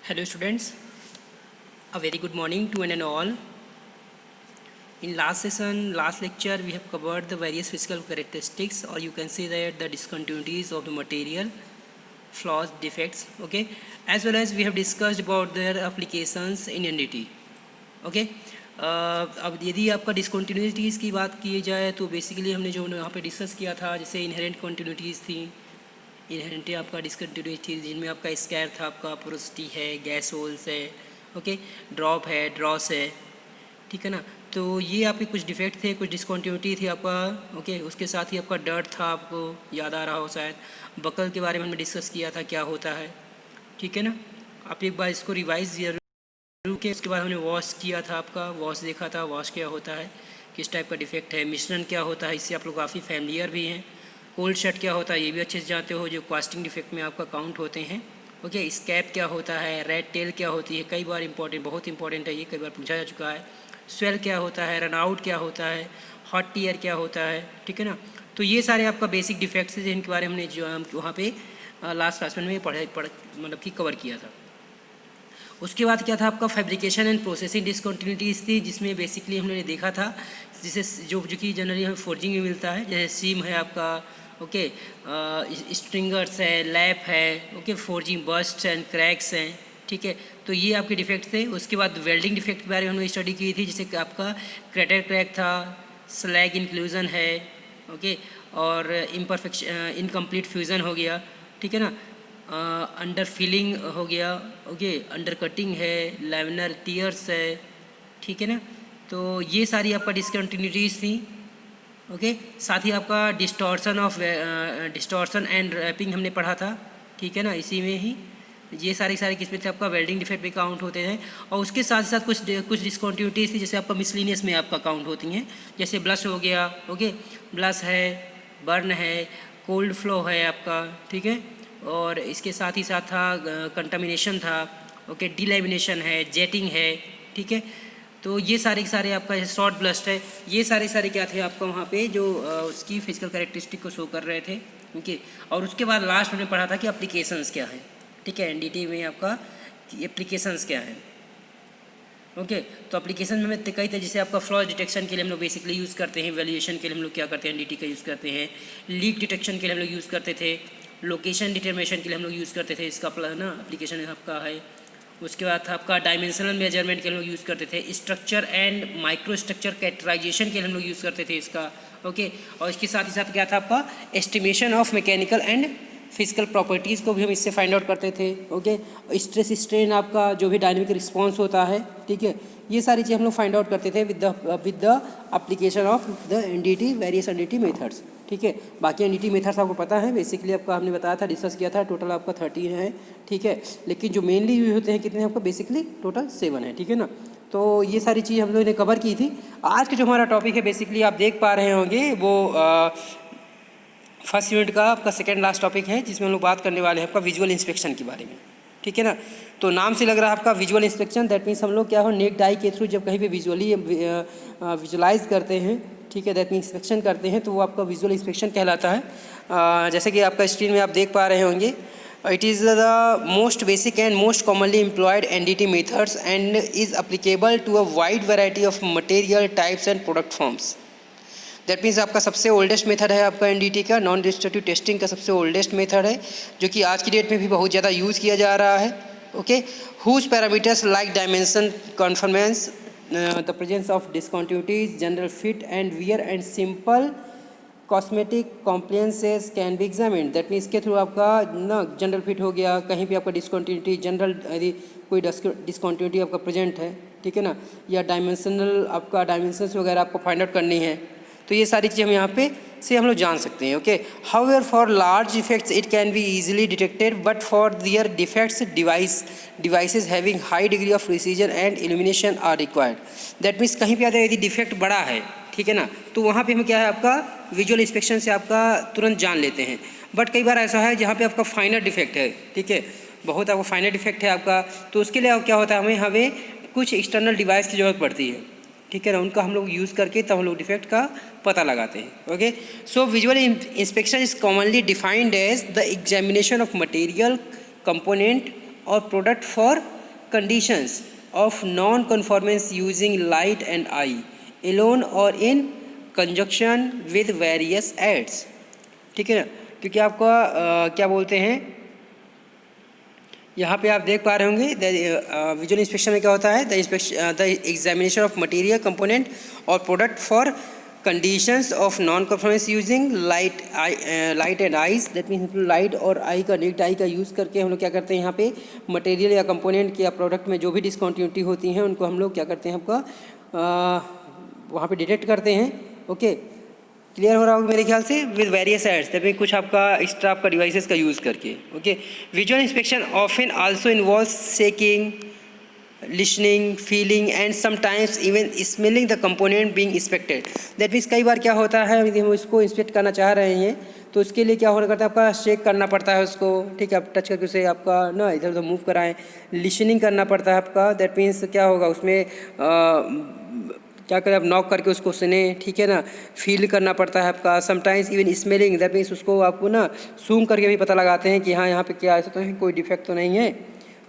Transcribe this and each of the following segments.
Hello students, a very good morning to one and all. In last lecture, we have covered the various physical characteristics, or you can say that the discontinuities of the material, flaws, defects, okay, as well as we have discussed about their applications in NDT, okay. अब यदि आपका डिसकॉन्टिन्यूटीज़ की बात की जाए तो basically हमने जो यहाँ पे डिस्कस किया था, जैसे इनहेरेंट कॉन्टिन्यूटीज़ थी, इनहेरेंटली आपका डिसकंटिन्यूटी चीज़ जिनमें आपका स्क्वायर था, आपका पोरोसिटी है, गैस होल्स है, ओके, ड्रॉप है, ड्रॉस है, ठीक है ना। तो ये आपके कुछ डिफेक्ट थे, कुछ डिसकंटिन्यूटी थी आपका, ओके। उसके साथ ही आपका डर्ट था, आपको याद आ रहा हो शायद। बकल के बारे में हमने डिस्कस किया था क्या होता है, ठीक है ना। आप एक बार इसको रिवाइज जरूर के, उसके बाद हमने वॉश किया था, आपका वॉश देखा था, वॉश क्या होता है, किस टाइप का डिफेक्ट है, मिश्रण क्या होता है, इससे आप लोग काफ़ी फैमिलियर भी हैं। कोल्ड शट क्या होता है ये भी अच्छे से जानते हो, जो कास्टिंग डिफेक्ट में आपका काउंट होते हैं, ओके। स्कैप क्या होता है, रेड टेल क्या होती है, कई बार इंपॉर्टेंट, बहुत इंपॉर्टेंट है ये, कई बार पूछा जा चुका है। स्वेल क्या होता है, रन आउट क्या होता है, हॉट टीयर क्या होता है, ठीक है ना। तो ये सारे आपका बेसिक डिफेक्ट्स हैं जिनके बारे में हमने जो वहाँ पे लास्ट क्लास में मतलब कि कवर किया था। उसके बाद क्या था आपका फैब्रिकेशन एंड प्रोसेसिंग डिसकंटिन्यूटीज़ थी, जिसमें बेसिकली हमने देखा था जिसे जो कि जनरली हमें फोर्जिंग में मिलता है, जैसे सीम है आपका, ओके, स्ट्रिंगर्स है, लैप है, okay, forging burst and cracks हैं, ठीक है। तो ये आपके डिफेक्ट थे। उसके बाद वेल्डिंग डिफेक्ट के बारे में हमने स्टडी की थी, जैसे कि आपका क्रैटर क्रैक था, स्लैग इंक्लूजन है, ओके, और इनकम्प्लीट फ्यूज़न हो गया, ठीक है ना, अंडर फिलिंग हो गया, ओके, अंडर कटिंग है, लैमिनर टीयर्स है, ठीक है ना। तो ये सारी आपका डिसकंटिन्यूटीज़ थी, ओके। साथ ही आपका डिस्टॉर्शन एंड रैपिंग हमने पढ़ा था, ठीक है ना। इसी में ही ये सारी किस्में थे, आपका वेल्डिंग डिफेक्ट भी काउंट होते हैं। और उसके साथ साथ कुछ डिसकंटिन्यूटीज़ थी, जैसे आपका मिसलिनियस में आपका काउंट होती हैं, जैसे ब्लश हो गया, ओके, ब्लश है, बर्न है, कोल्ड फ्लो है आपका, ठीक है। और इसके साथ ही साथ था कंटामिनेशन था, ओके, डिलैमिनेशन है, जेटिंग है, ठीक है। तो ये सारे आपका शॉर्ट ब्लस्ट है, ये सारे क्या थे आपका वहाँ पे जो उसकी फिजिकल कैरेक्टरिस्टिक को शो कर रहे थे, ओके। और उसके बाद लास्ट में पढ़ा था कि एप्लीकेशंस क्या है, ठीक है, एनडीटी में आपका एप्लीकेशंस क्या है, ओके। तो एप्लीकेशन में कई थे, जैसे आपका फ्लॉ डिटेक्शन के लिए हम लोग बेसिकली यूज़ करते हैं, वैल्यूएशन के लिए हम लोग क्या करते हैं, एनडीटी का यूज़ करते हैं, लीक डिटेक्शन के लिए हम लोग यूज़ करते थे, लोकेशन डिटर्मिनेशन के लिए हम लोग यूज़ करते थे, इसका ना एप्लीकेशन आपका है। उसके बाद आपका डायमेंशनल मेजरमेंट के लिए हम लोग यूज़ करते थे, structure and micro structure characterization के लिए हम लोग यूज़ करते थे इसका, ओके। और इसके साथ ही साथ क्या था आपका estimation of mechanical and physical properties को भी हम इससे फाइंड आउट करते थे, ओके। स्ट्रेस स्ट्रेन आपका जो भी डायनेमिक रिस्पॉन्स होता है, ठीक है, ये सारी चीज़ हम लोग फाइंड आउट करते थे with the application of the NDT, various NDT methods, ठीक है। बाकी एनडीटी मेथड्स आपको पता है, बेसिकली आपका हमने बताया था, डिस्कस किया था, टोटल आपका 13 है, ठीक है। लेकिन जो मेनली यूज होते हैं कितने आपका, बेसिकली टोटल 7 है, ठीक है ना। तो ये सारी चीज़ हम लोगों ने कवर की थी। आज के जो हमारा टॉपिक है, बेसिकली आप देख पा रहे होंगे, वो फर्स्ट यूनिट का आपका सेकेंड लास्ट टॉपिक है, जिसमें हम लोग बात करने वाले हैं आपका विजुअल इंस्पेक्शन के बारे में, ठीक है ना। तो नाम से लग रहा है आपका विजुअल इंस्पेक्शन, दैट मीन्स हम लोग क्या हो, नेक्ड आई के थ्रू जब कहीं पे विजुअलाइज करते हैं, ठीक है, दैट मीन्स इंस्पेक्शन करते हैं, तो वो आपका विजुअल इंस्पेक्शन कहलाता है। जैसे कि आपका स्क्रीन में आप देख पा रहे होंगे, it is the most basic and most commonly employed NDT methods and is applicable to a wide variety of material types and product forms. That means आपका सबसे ओल्डेस्ट मेथड है आपका एनडीटी का, नॉन डिस्ट्रक्टिव टेस्टिंग का सबसे oldest method है, जो कि आज की डेट में भी बहुत ज़्यादा यूज़ किया जा रहा है, okay. Whose parameters like dimension, conformance, the presence of discontinuities, general fit and wear and simple cosmetic compliances can be examined. That means के थ्रू आपका ना जनरल फिट हो गया, कहीं भी आपका डिसकंटिन्यूटी, जनरल यदि कोई डिसकंटिन्यूटी आपका प्रेजेंट है, ठीक है ना, या डायमेंशनल आपका डायमेंशंस वगैरह आपको फाइंड आउट करनी है, तो ये सारी चीज़ें हम यहाँ पे से हम लोग जान सकते हैं, okay. However for large effects it can be easily detected, but for their defects devices having high degree of precision and illumination are required. That means कहीं पे यदि डिफेक्ट बड़ा है, ठीक है ना, तो वहाँ पे हम क्या है आपका विजुअल इंस्पेक्शन से आपका तुरंत जान लेते हैं। बट कई बार ऐसा है जहाँ पे आपका फाइनर डिफेक्ट है, ठीक है, बहुत आपका फाइनर डिफेक्ट है आपका, तो उसके लिए क्या होता है, हमें कुछ एक्सटर्नल डिवाइस की ज़रूरत पड़ती है, ठीक है ना, उनका हम लोग यूज़ करके तब हम लोग डिफेक्ट का पता लगाते हैं, okay. So visual inspection is commonly defined as the examination of material component or product for conditions of non-conformance using light and eye alone or in conjunction with various aids। ठीक है ना, क्योंकि आपका क्या बोलते हैं, यहाँ पे आप देख पा रहे होंगे विजुअल इंस्पेक्शन में क्या होता है, the examination of material component और product for conditions of non conformance using light and eyes. That means light और आई का नेक्ट आई का यूज़ करके हम लोग क्या करते हैं, यहाँ पे मटेरियल या कंपोनेंट या प्रोडक्ट में जो भी डिसकंटिन्यूटी होती हैं उनको हम लोग क्या करते हैं, आपका वहाँ पे डिटेक्ट करते हैं। ओके, क्लियर हो रहा होगा मेरे ख्याल से, with various aids, that mean कुछ आपका एक्स्ट्रा आपका डिवाइसेस का यूज़ करके। Okay, visual inspection often also involves shaking, listening, feeling and sometimes even smelling the component being inspected. That means कई बार क्या होता है, यदि हम इसको इंस्पेक्ट करना चाह रहे हैं तो उसके लिए क्या होना करता है, आपका शेक करना पड़ता है उसको। ठीक है, आप टच करके उसे आपका ना इधर उधर मूव कराएं, लिसनिंग करना पड़ता है आपका। दैट मीन्स क्या होगा उसमें क्या करें, आप नॉक करके उसको सुने। ठीक है ना, फील करना पड़ता है आपका। Sometimes even smelling, that means उसको आपको ना सूंघ करके भी पता लगाते हैं कि हाँ यहाँ पे क्या ऐसा तो है, कोई डिफेक्ट तो नहीं है।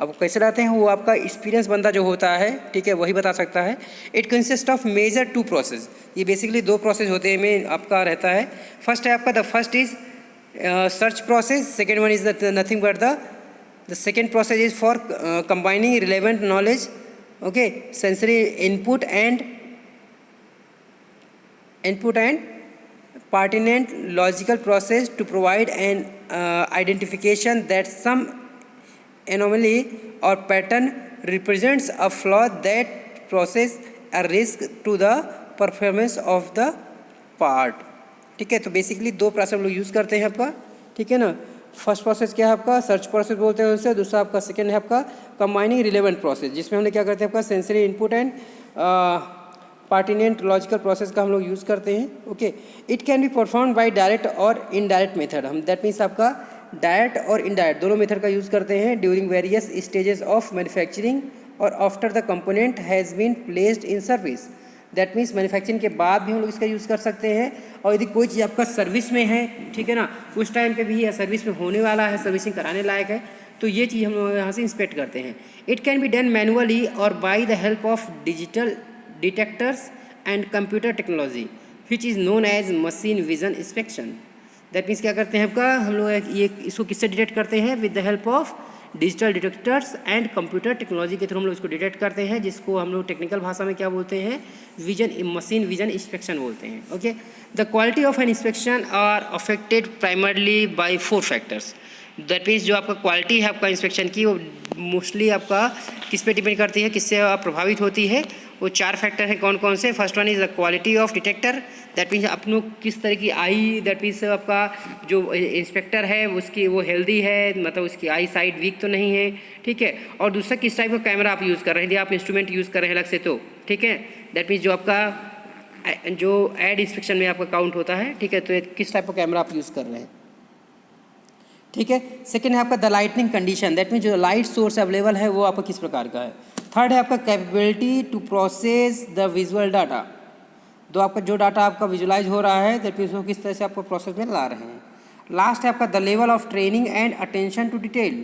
अब कैसे लाते हैं, वो आपका एक्सपीरियंस बंदा जो होता है, ठीक है, वही बता सकता है। It consist of major 2 process. ये बेसिकली 2 प्रोसेस होते हैं में आपका रहता है। फर्स्ट है आपका, the first is search process, second one is nothing but the second process is for combining relevant knowledge, okay, sensory input and pertinent logical process to provide an identification that some anomaly or pattern represents a flaw that poses a risk to the performance of the part। ठीक है, तो basically 2 process हम लोग use करते हैं आपका। ठीक है ना, फर्स्ट प्रोसेस क्या है आपका, सर्च प्रोसेस बोलते हैं उसे। दूसरा आपका सेकेंड है आपका कंबाइनिंग रिलेवेंट प्रोसेस, जिसमें हम लोग क्या करते हैं, आपका sensory input and pertinent logical process का हम लोग यूज़ करते हैं। Okay, it can be perform by direct और इनडायरेक्ट मेथड। हम दैट मीन्स आपका डायरेक्ट और इनडायरेक्ट दोनों मेथड का यूज़ करते हैं during various stages of manufacturing और after the component has been placed in service. That means manufacturing के बाद भी हम लोग इसका यूज़ कर सकते हैं, और यदि कोई चीज़ आपका सर्विस में है, ठीक है ना, उस टाइम पे भी या सर्विस में होने वाला है, सर्विसिंग कराने लायक है, तो ये चीज़ हम लोग यहाँ से इंस्पेक्ट करते हैं। It can be done manually और by the help of digital detectors and computer technology which is known as machine vision inspection। That means क्या करते हैं आपका, हम लोग ये इसको किससे डिटेक्ट करते हैं, with the help of digital detectors and computer technology के थ्रू हम लोग इसको डिटेक्ट करते हैं, जिसको हम लोग टेक्निकल भाषा में क्या बोलते हैं, मशीन विजन इंस्पेक्शन बोलते हैं। Okay, the quality of an inspection are affected primarily by 4 factors. That means जो आपका क्वालिटी है आपका इंस्पेक्शन की, वो मोस्टली आपका किस पे डिपेंड करती है, किससे प्रभावित होती है। वो 4 फैक्टर हैं, कौन कौन से। First one is the quality of detector, that means आप लोग किस तरह की आई, दैट मीन्स आपका जो इंस्पेक्टर है उसकी वो हेल्दी है, मतलब उसकी आई साइड वीक तो नहीं है। ठीक है, और दूसरा किस टाइप का कैमरा आप यूज़ कर रहे हैं, यदि आप इंस्ट्रूमेंट यूज़ कर रहे हैं अलग से तो ठीक है, दैट मीन्स जो आपका जो एड इंस्पेक्शन में आपका काउंट होता है। ठीक है, तो किस टाइप का कैमरा आप यूज़ कर रहे हैं। ठीक है, सेकेंड है आपका the lightning condition, that means जो लाइट सोर्स अवेलेबल है वो आपका किस प्रकार का है। थर्ड है आपका capability to process the visual data, तो आपका जो डाटा आपका विजुलाइज हो रहा है, दैट मीन्स वो किस तरह से आपको प्रोसेस में ला रहे हैं। लास्ट है आपका the level of training and attention to detail.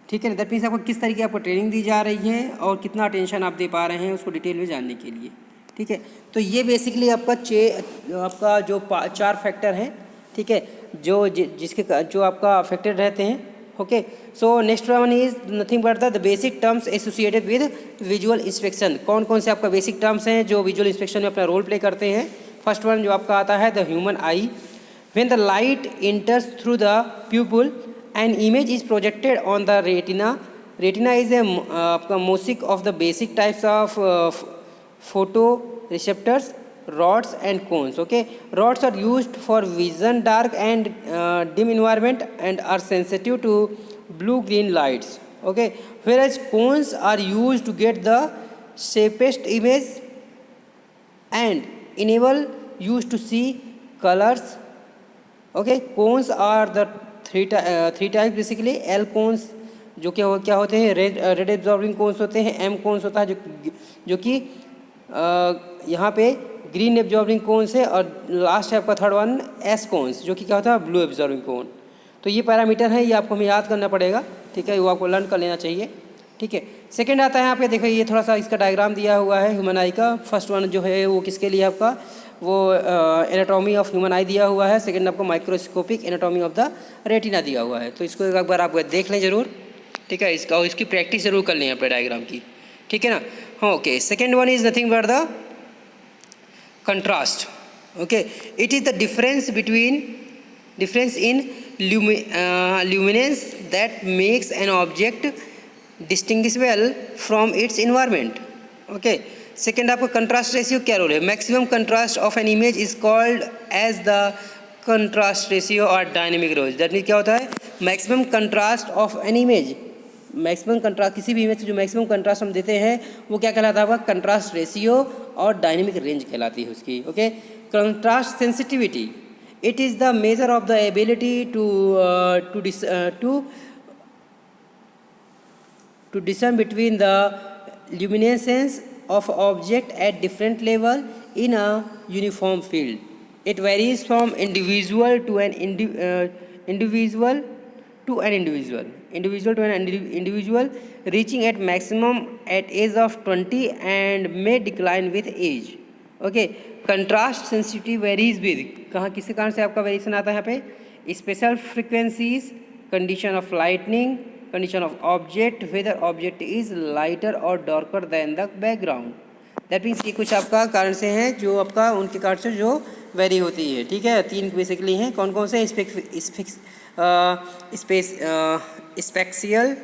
ठीक है, दैट मीन्स आपको किस तरह की आपको ट्रेनिंग दी जा रही है और कितना अटेंशन आप दे पा रहे हैं उसको डिटेल में जानने के लिए। ठीक है, तो ये बेसिकली आपका जो 4 फैक्टर हैं, ठीक है, जो आपका अफेक्टेड रहते हैं। Okay, so next one is nothing but the basic terms associated with visual inspection. कौन कौन से आपका बेसिक टर्म्स हैं जो विजुअल इंस्पेक्शन में अपना रोल प्ले करते हैं। फर्स्ट वन जो आपका आता है the human eye, when the light enters through the pupil an image is projected on the retina. Retina is आपका mosaic of the basic types of photo receptors, rods and cones। Okay, rods are used for vision dark and dim environment and are sensitive to blue green lights। Okay, whereas cones are used to get the sharpest image and enable used to see colors। Okay, cones are the three types basically। L cones जो क्या होते हैं, red absorbing cons होते हैं। M cons होता है जो कि यहाँ पे ग्रीन एब्जॉर्बिंग कोन्स है, और लास्ट है आपका थर्ड वन एस कोन्स जो कि क्या होता है, ब्लू एब्जॉर्बिंग कोन। तो ये पैरामीटर है, ये आपको हमें याद करना पड़ेगा। ठीक है, वो आपको लर्न कर लेना चाहिए। ठीक है, सेकंड आता है यहाँ पे, देखो ये थोड़ा सा इसका डायग्राम दिया हुआ है ह्यूमन आई का। फर्स्ट वन जो है वो किसके लिए आपका, वो एनाटॉमी ऑफ ह्यूमन आई दिया हुआ है। सेकंड आपको microscopic anatomy of the retina दिया हुआ है। तो इसको एक बार आप देख लें ज़रूर, ठीक है, इसका और इसकी प्रैक्टिस जरूर कर लें यहाँ पे डायग्राम की, ठीक है ना। हाँ, okay, second one is nothing but the contrast. Okay, it is the difference in luminance that makes an object distinguishable from its environment. Okay, second आपका contrast ratio क्या रोल है, maximum contrast of an image is called as the contrast ratio or dynamic range. that means क्या होता है, maximum contrast of an image, maximum contrast, किसी भी image से जो मैक्सिमम कंट्रास्ट हम देते हैं वो क्या कहलाता है, कंट्रास्ट रेशियो और डायनेमिक रेंज कहलाती है उसकी। Okay, contrast sensitivity, it is the measure of the ability to discern between the luminescence of object at different level in a uniform field. It varies from individual to an individual to an individual, reaching at maximum at age of 20 and may decline with age. Okay, contrast sensitivity varies with, कहाँ किसी कारण से आपका variation आता है यहाँ पे, special frequencies, condition of lightning, condition of object, whether object is lighter और darker than the background. That means ये कुछ आपका कारण से हैं जो आपका उनके कारण से जो वेरी होती है। ठीक है, तीन बेसिकली हैं, कौन कौन से, स्पेक्सियल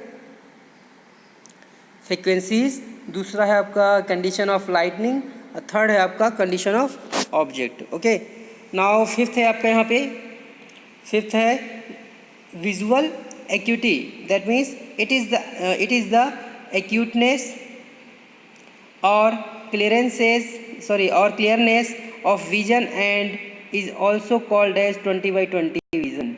फ्रिक्वेंसीज, दूसरा है आपका कंडीशन ऑफ लाइटनिंग, थर्ड है आपका condition of object. Okay, now fifth है आपका यहाँ पे, फिफ्थ है visual acuity. That means it is the acuteness और clearness of vision and is also called as 20/20 vision.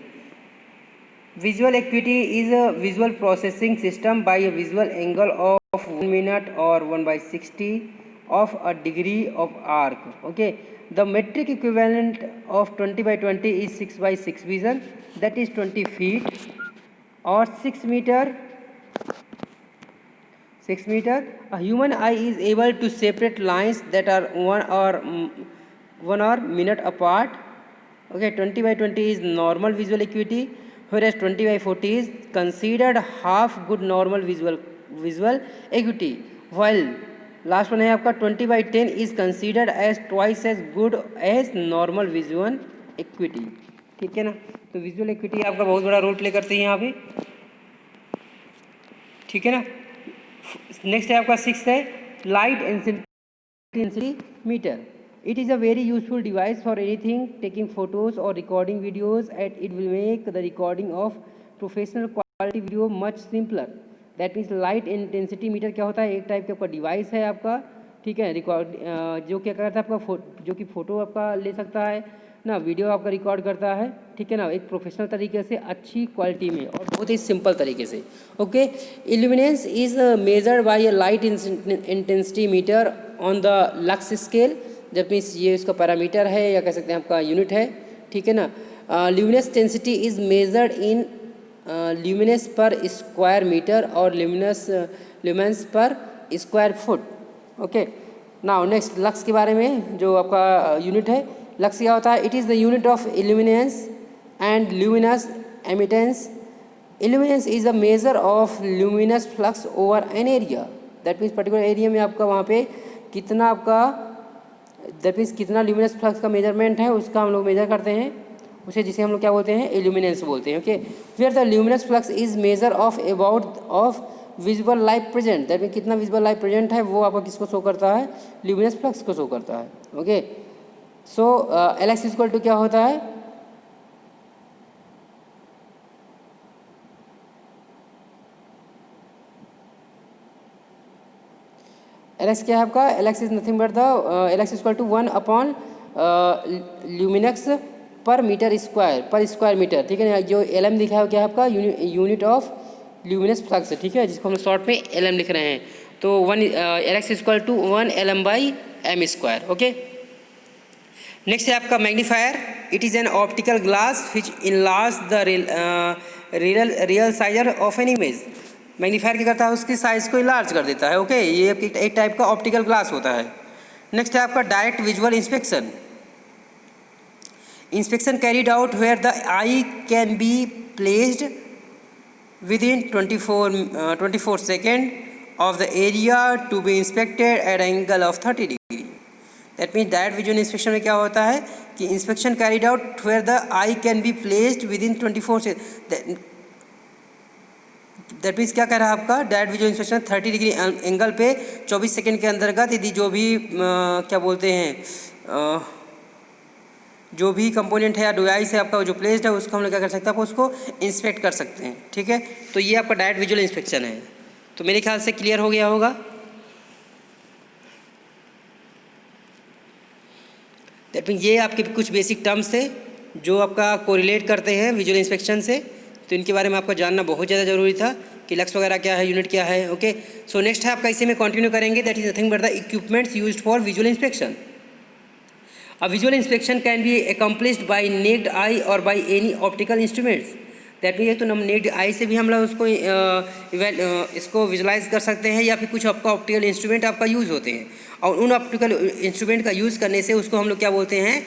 Visual acuity is a visual processing system by a visual angle of 1 minute or 1/60 of a degree of arc. Okay, the metric equivalent of 20/20 is 6/6 vision, that is 20 feet or 6 meter. A human eye is able to separate lines that are 1 or minute apart. Okay, 20/20 is normal visual acuity, whereas 20/40 is considered half good normal visual acuity, while last one है आपका 20/10 is considered as twice as good as normal visual acuity. ठीक है ना, तो visual acuity आपका बहुत बड़ा role play करती है यहाँ पे. ठीक है ना. नेक्स्ट है आपका सिक्स है light intensity meter. It is a very useful device for anything taking photos or recording videos, and it will make the recording of professional quality video much simpler. That means light intensity meter क्या होता है, एक type का आपका device है आपका. ठीक है, रिकॉर्ड जो क्या करता है आपका जो कि फ़ोटो आपका ले सकता है ना, वीडियो आपका रिकॉर्ड करता है. ठीक है ना, एक प्रोफेशनल तरीके से, अच्छी क्वालिटी में और बहुत ही सिंपल तरीके से. Okay, illuminance is measured by a light intensity meter on the lux scale. That means ये इसका पैरामीटर है या कह सकते हैं आपका यूनिट है. ठीक है ना. ल्यूमिनेस डेंसिटी इज मेजर्ड इन ल्यूमिनेस पर स्क्वायर मीटर और ल्यूमेंस पर square foot. Okay, now next lux के बारे में जो आपका यूनिट है. लक्स क्या होता है, it is the unit of illuminance and luminous emittance. Illuminance is a measure of luminous flux over an area. That means particular area में आपका वहाँ पे कितना आपका, दैट मीन्स कितना ल्यूमिनस फ्लक्स का मेजरमेंट है उसका हम लोग मेजर करते हैं, उसे जिसे हम लोग क्या बोलते हैं, इल्यूमिनेंस बोलते हैं. Okay, where the luminous flux is measure of about of visual light present. That mean कितना विजुअल लाइट प्रेजेंट है वो आपका किसको शो करता है, ल्यूमिनस फ्लक्स को शो करता है. Okay, so Lx equal to क्या होता है, Lx क्या है आपका, Lx is nothing but the Lx equal to 1 upon lumens per meter square per square meter. ठीक है ना, जो Lm लिखा है क्या है आपका, यूनिट ऑफ ल्यूमिनस फ्लक्स. ठीक है, जिसको हम शॉर्ट में Lm लिख रहे हैं. तो Lx equal to 1 Lm/m². Okay, next है आपका magnifier. It is an optical glass which enlarge the real sizer of an image. Magnifier क्या करता है, उसकी साइज़ को इलार्ज कर देता है। ओके, ये एक टाइप का ऑप्टिकल ग्लास होता है। नेक्स्ट है आपका direct visual inspection. Inspection carried out where the eye can be placed within 24 second of the area to be inspected at an angle of 30 degree. That means direct visual inspection में क्या होता है कि inspection carried out where the eye can be placed within 24 second. That means क्या कह रहा है आपका, direct visual inspection 30 degree angle पे 24 सेकेंड के अंतर्गत यदि जो भी क्या बोलते हैं जो भी कंपोनेंट है या डिवाइस है आपका जो प्लेस्ड है उसको हम लोग क्या कर सकते हैं, आप उसको इंस्पेक्ट कर सकते हैं। ठीक है, तो ये आपका डायरेक्ट विजुअल इंस्पेक्शन है। तो मेरे ख्याल से क्लियर हो गया होगा। दैट मीन ये आपके कुछ बेसिक टर्म्स थे जो आपका कोरिलेट करते हैं विजुअल इंस्पेक्शन से, तो इनके बारे में आपको जानना बहुत ज़्यादा ज़रूरी था कि लक्स वगैरह क्या है, यूनिट क्या है। ओके, सो नेक्स्ट है आपका, इसी में कंटिन्यू करेंगे। That is nothing but the equipments used for visual inspection. A visual inspection can be accomplished by naked eye or by any optical instruments. That mean तो हम necked आई से भी हम लोग उसको इसको विजुलाइज कर सकते हैं, या फिर कुछ आपका ऑप्टिकल इंस्ट्रूमेंट आपका यूज़ होते हैं, और उन ऑप्टिकल इंस्ट्रूमेंट का यूज़ करने से उसको हम लोग क्या बोलते हैं,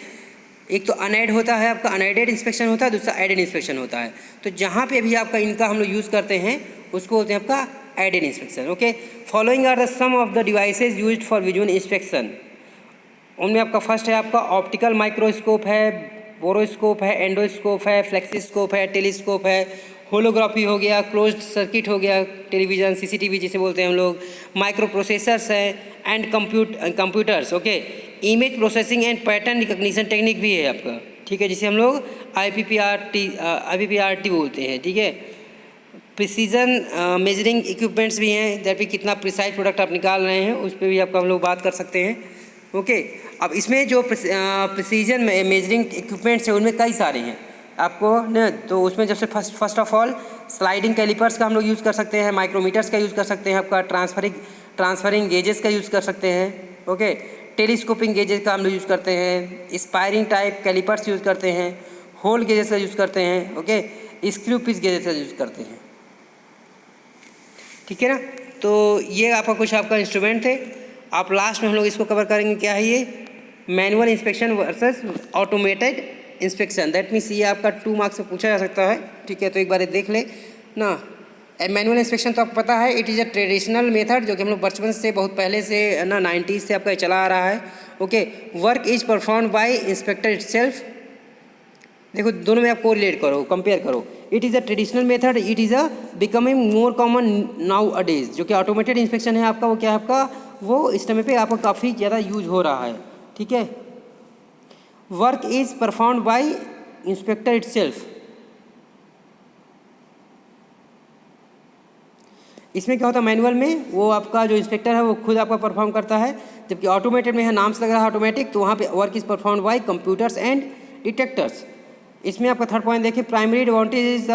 एक तो अनएड होता है आपका, अनएडेड इंस्पेक्शन होता है, दूसरा एडेड इंस्पेक्शन होता है। तो जहाँ पे भी आपका इनका हम लोग यूज़ करते हैं उसको बोलते हैं आपका aided inspection. Okay, following are the some of the devices used for visual inspection. उनमें आपका फर्स्ट है आपका ऑप्टिकल माइक्रोस्कोप है, बोरोस्कोप है, एंडोस्कोप है, फ्लेक्सिस्कोप है, टेलीस्कोप है, होलोग्राफी हो गया, क्लोज्ड सर्किट हो गया, टेलीविज़न सीसीटीवी जिसे बोलते हैं हम लोग, माइक्रो प्रोसेसर्स है and computers. Okay, image processing and pattern recognition technique भी है आपका। ठीक है, जिसे हम लोग IPPRT बोलते हैं। ठीक है, प्रिसीजन मेजरिंग इक्विपमेंट्स भी हैं, दैट भी कितना प्रिसाइज प्रोडक्ट आप निकाल रहे हैं उस पर भी आपका हम लोग बात कर सकते हैं। ओके, अब इसमें जो प्रिसीजन मेजरिंग इक्विपमेंट्स हैं उनमें कई सारे हैं आपको न, तो उसमें जैसे first of all sliding calipers का हम लोग यूज़ कर सकते हैं, माइक्रोमीटर्स का यूज़ कर सकते हैं, आपका ट्रांसफरिंग गेजेस का यूज़ कर सकते हैं। ओके, टेलीस्कोपिंग गेजेस का हम लोग यूज़ करते हैं, स्पायरिंग टाइप कैलिपर्स यूज़ करते हैं, होल गेजेस का यूज़ करते हैं। ओके, स्क्रू पिच गेजेस का यूज़ करते हैं। ठीक है ना, तो ये आपका कुछ आपका इंस्ट्रूमेंट थे। आप लास्ट में हम लोग इसको कवर करेंगे, क्या है ये, manual inspection versus automated inspection. That means ये आपका 2 मार्क्स से पूछा जा सकता है। ठीक है, तो एक बार देख ले ना। मैनुअल इंस्पेक्शन तो आपको पता है, it is a traditional method जो कि हम लोग बचपन से बहुत पहले से ना 90s से आपका चला आ रहा है। Okay, work is perform by inspector itself. देखो दोनों में आप कोरिलेट करो, कंपेयर करो। It is a traditional method, it is a becoming more common now a days. जो कि ऑटोमेटेड इंस्पेक्शन है आपका, वो क्या है आपका, वो इस समय पे आपको काफ़ी ज़्यादा यूज हो रहा है। ठीक है, work is performed by inspector itself. इसमें क्या होता है, मैनुअल में वो आपका जो इंस्पेक्टर है वो खुद आपका परफॉर्म करता है, जबकि ऑटोमेटेड में है, नाम से लग रहा है ऑटोमेटिक, तो वहाँ पे work is performed by computers and detectors. इसमें आपका थर्ड पॉइंट देखिए, primary advantage is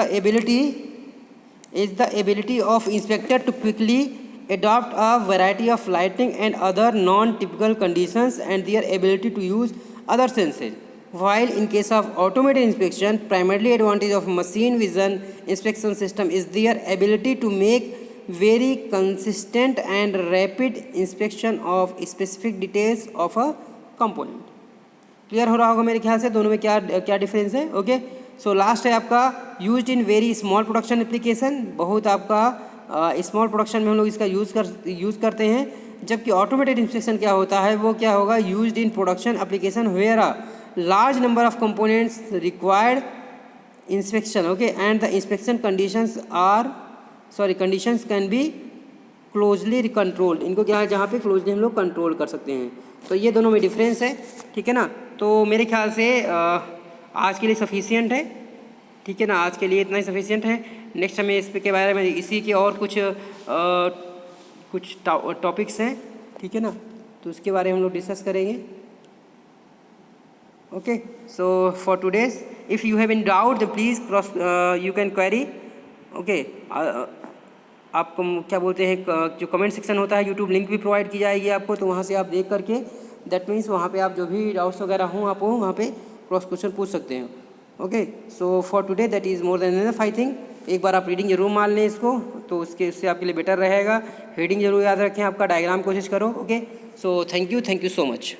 the ability of inspector to quickly adopt a variety of lighting and other non-typical conditions and their ability to use other senses. While in case of automated inspection, primarily advantage of machine vision inspection system is their ability to make very consistent and rapid inspection of specific details of a component. Clear हो रहा होगा मेरे ख्याल से दोनों में क्या क्या डिफरेंस है। ओके, सो लास्ट है आपका used in very small production application. बहुत आपका स्मॉल प्रोडक्शन में हम लोग इसका यूज़ करते हैं, जबकि ऑटोमेटेड इंस्पेक्शन क्या होता है, वो क्या होगा, used in production application where a large number of components required inspection. Okay, and the inspection conditions can be closely controlled. इनको क्या है, जहाँ पे क्लोजली हम लोग कंट्रोल कर सकते हैं। तो ये दोनों में डिफरेंस है। ठीक है ना, तो मेरे ख्याल से आज के लिए सफिशिएंट है। ठीक है ना, आज के लिए इतना ही सफिशिएंट है। नेक्स्ट हमें इस के बारे में इसी के और कुछ टॉपिक्स हैं। ठीक है ना, तो उसके बारे में हम लोग डिस्कस करेंगे। Okay, so for today's if you have in doubt the please cross you can query. Okay, आपको क्या बोलते हैं, जो कमेंट सेक्शन होता है यूट्यूब लिंक भी प्रोवाइड की जाएगी आपको, तो वहाँ से आप देख करके दैट मीन्स वहाँ पे आप जो भी डाउट्स वगैरह हों आप वहाँ पे क्रॉस क्वेश्चन पूछ सकते हैं। Okay, so for today that is more than enough I think. एक बार आप रीडिंग जरूर मान लें इसको, तो उससे आपके लिए बेटर रहेगा। हेडिंग जरूर याद रखें, आपका डायग्राम कोशिश करो। Okay, so thank you so much.